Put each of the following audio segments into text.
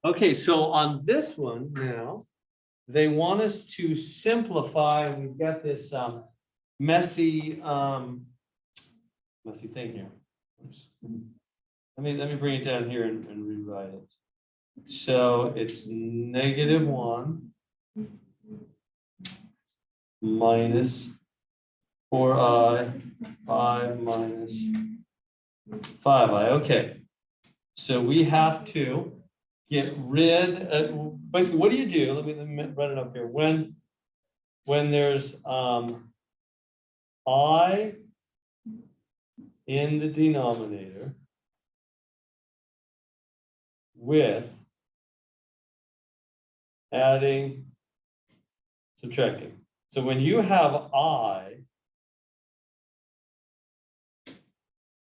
Okay, so on this one now, they want us to simplify. We've got this messy messy thing here. Oops. Let me bring it down here and rewrite it. So it's -1 minus 4i 5 minus 5i. Okay, so we have to get rid of, basically, what do you do? Let me run it up here. When there's I in the denominator with adding, subtracting. So when you have I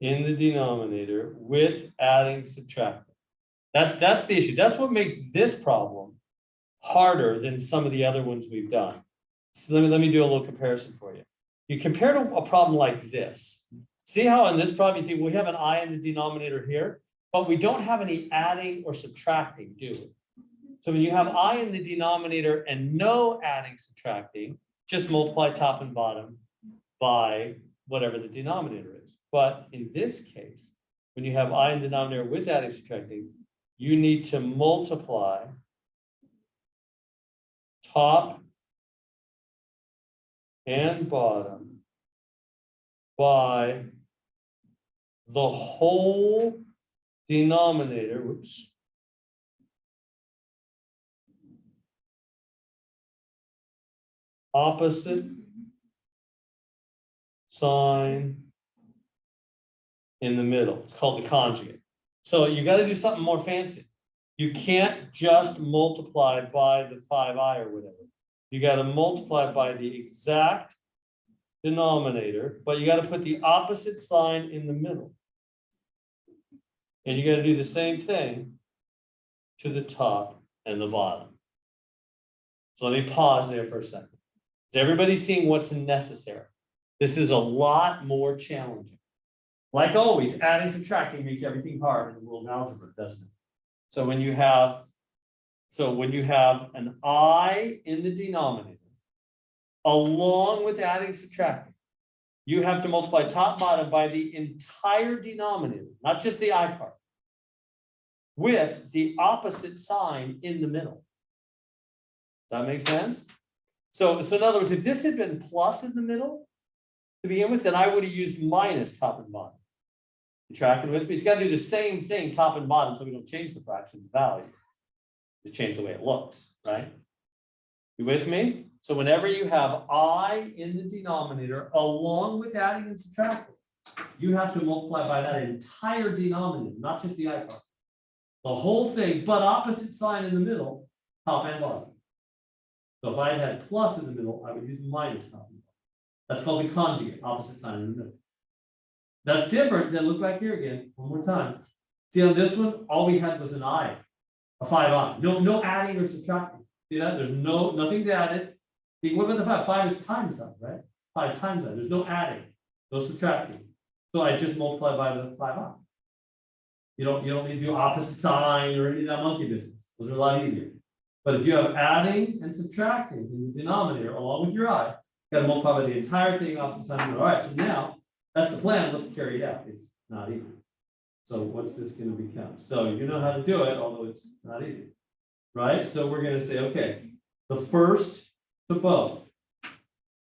in the denominator with adding, subtracting, that's the issue. That's what makes this problem harder than some of the other ones we've done. So let me do a little comparison for you. You compare to a problem like this. See how in this problem you think we have an I in the denominator here, but we don't have any adding or subtracting, do we? So when you have I in the denominator and no adding, subtracting, just multiply top and bottom by whatever the denominator is. But in this case, when you have I in the denominator with adding, subtracting, you need to multiply top and bottom by the whole denominator, whoops, opposite sign in the middle. It's called the conjugate. So you got to do something more fancy. You can't just multiply by the 5i or whatever. You got to multiply by the exact denominator, but you got to put the opposite sign in the middle. And you got to do the same thing to the top and the bottom. So let me pause there for a second. Is everybody seeing what's necessary? This is a lot more challenging. Like always, adding, subtracting makes everything hard in the world of algebra, doesn't it? So when you have an I in the denominator, along with adding, subtracting, you have to multiply top bottom by the entire denominator, not just the I part, with the opposite sign in the middle. Does that make sense? So in other words, if this had been plus in the middle to begin with, then I would have used minus top and bottom. You tracking with me? It's got to do the same thing top and bottom, so we don't change the fraction's value. Just change the way it looks, right? You with me? So whenever you have I in the denominator, along with adding and subtracting, you have to multiply by that entire denominator, not just the I part. The whole thing, but opposite sign in the middle, top and bottom. So if I had plus in the middle, I would use minus top and bottom. That's called the conjugate, opposite sign in the middle. That's different than, look back here again, one more time. See on this one, all we had was an I, a 5i. No adding or subtracting. See that? There's nothing's added. What about the 5? 5 is times that, right? 5 times that. There's no adding, no subtracting. So I just multiply by the 5i. You don't need to do opposite sign or any of that monkey business. Those are a lot easier. But if you have adding and subtracting in the denominator along with your I, you got to multiply by the entire thing opposite sign. All right, so now that's the plan. Let's carry it out. It's not easy. So what's this going to become? So you know how to do it, although it's not easy, right? So we're going to say, okay, the first to both,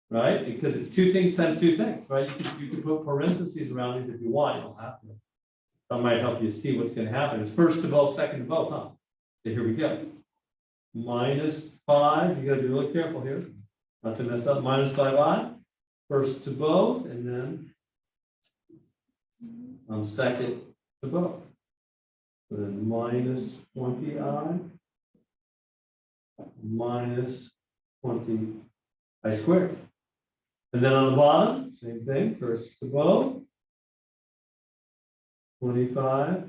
right? Because it's two things times two things, right? You can put parentheses around these if you want. You don't have to. That might help you see what's going to happen. It's first to both, second to both, huh? So here we go. Minus 5. You got to be really careful here, not to mess up. Minus 5i. First to both, and then second to both. So then minus 20i minus 20i squared. And then on the bottom, same thing, first to both. 25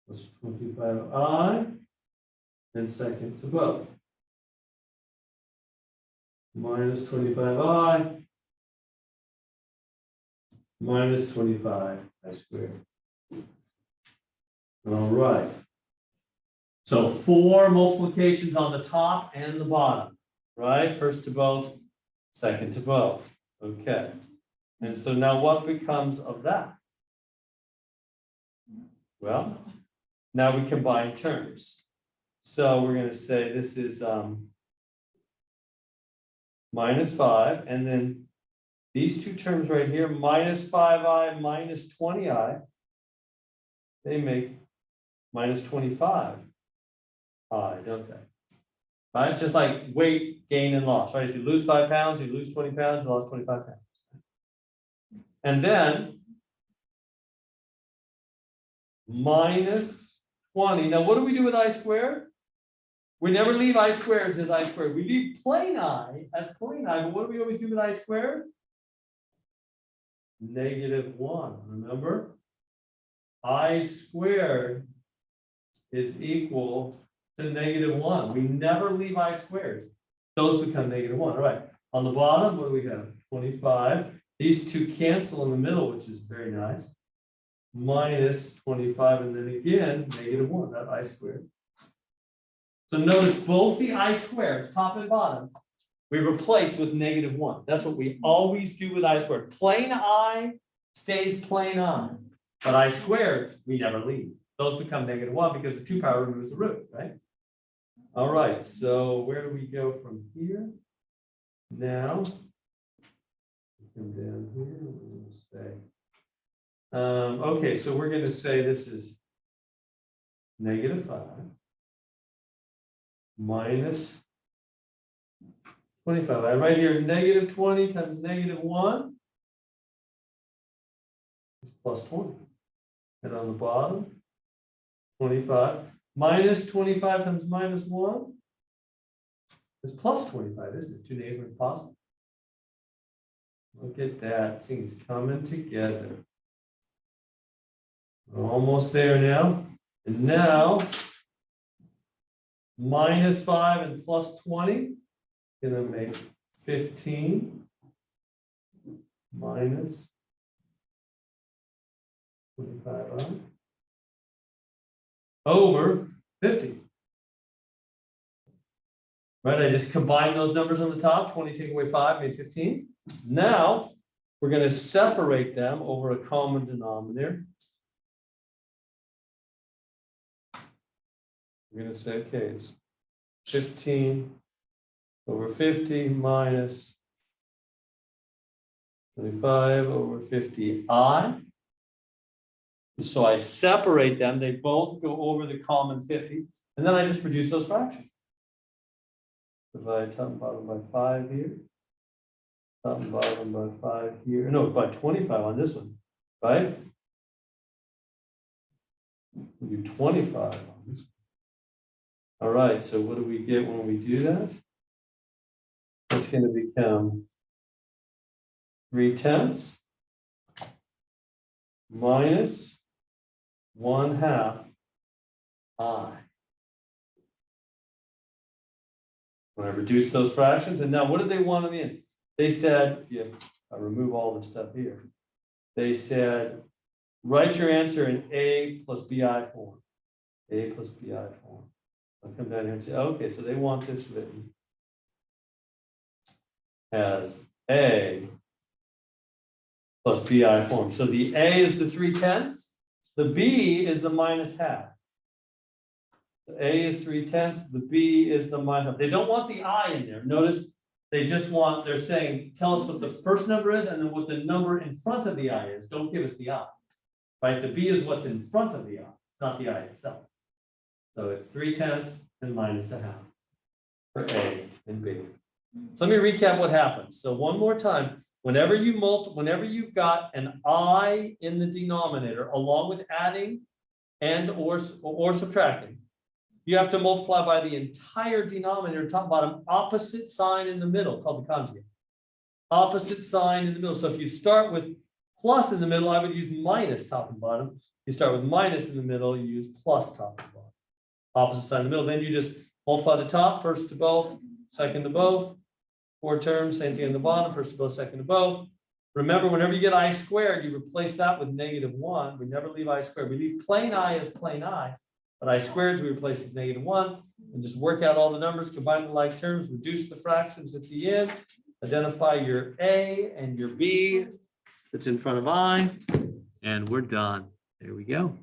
plus 25i, and second to both. Minus 25i minus 25i squared. All right. So 4 multiplications on the top and the bottom, right? First to both, second to both. Okay. And so now what becomes of that? Well, now we combine terms. So we're going to say this is minus 5, and then these two terms right here, minus 5i minus 20i, they make minus 25i, don't they? Right? Just like weight, gain, and loss, right? If you lose 5 pounds, you lose 20 pounds, you lost 25 pounds. And then minus 20. Now, what do we do with I squared? We never leave I squared as I squared. We leave plain I as plain I, but what do we always do with I squared? -1, remember? I squared is equal to -1. We never leave I squared. Those become -1. All right. On the bottom, what do we have? 25. These two cancel in the middle, which is very nice. Minus 25, and then again, -1, that I squared. So notice both the I squares, top and bottom, we replace with -1. That's what we always do with I squared. Plain I stays plain I, but I squared, we never leave. Those become -1 because the 2 power removes the root, right? All right, so where do we go from here? Now, come down here, we're going to say, okay, so we're going to say this is -5 minus 25. I write here -20 times -1 is plus 20. And on the bottom, 25 minus 25 times -1 is plus 25, isn't it? 2 negatives are positive. Look at that, things coming together. We're almost there now. And now, -5 and plus 20, gonna make 15 minus 25 over 50. Right, I just combined those numbers on the top, 20 take away 5, made 15. Now, we're going to separate them over a common denominator. We're going to say, okay, it's 15 over 50 minus 25 over 50i. So I separate them, they both go over the common 50, and then I just reduce those fractions. Divide top and bottom by 5 here. Top and bottom by 5 here. No, by 25 on this one, right? We do 25 on this one. All right, so what do we get when we do that? It's going to become 3/10 minus 1/2 I. When I reduce those fractions, and now what did they want in the end? They said, yeah, I remove all this stuff here. They said, write your answer in A plus BI form. A plus BI form. I'll come down here and say, okay, so they want this written as A plus BI form. So the A is the 3/10, the B is the -1/2. The A is 3/10, the B is the -1/2. They don't want the I in there. Notice they just want, they're saying, tell us what the first number is and then what the number in front of the I is. Don't give us the I. Right? The B is what's in front of the I. It's not the I itself. So it's 3/10 and -1/2 for A and B. So let me recap what happens. So one more time, whenever you've got an I in the denominator, along with adding and or subtracting, you have to multiply by the entire denominator, top and bottom, opposite sign in the middle, called the conjugate. Opposite sign in the middle. So if you start with plus in the middle, I would use minus top and bottom. You start with minus in the middle, you use plus top and bottom. Opposite sign in the middle. Then you just multiply the top, first to both, second to both. 4 terms, same thing in the bottom, first to both, second to both. Remember, whenever you get I squared, you replace that with -1. We never leave I squared. We leave plain I as plain I. But I squared, we replace as -1, and just work out all the numbers, combine the like terms, reduce the fractions at the end, identify your A and your B that's in front of I, and we're done. There we go.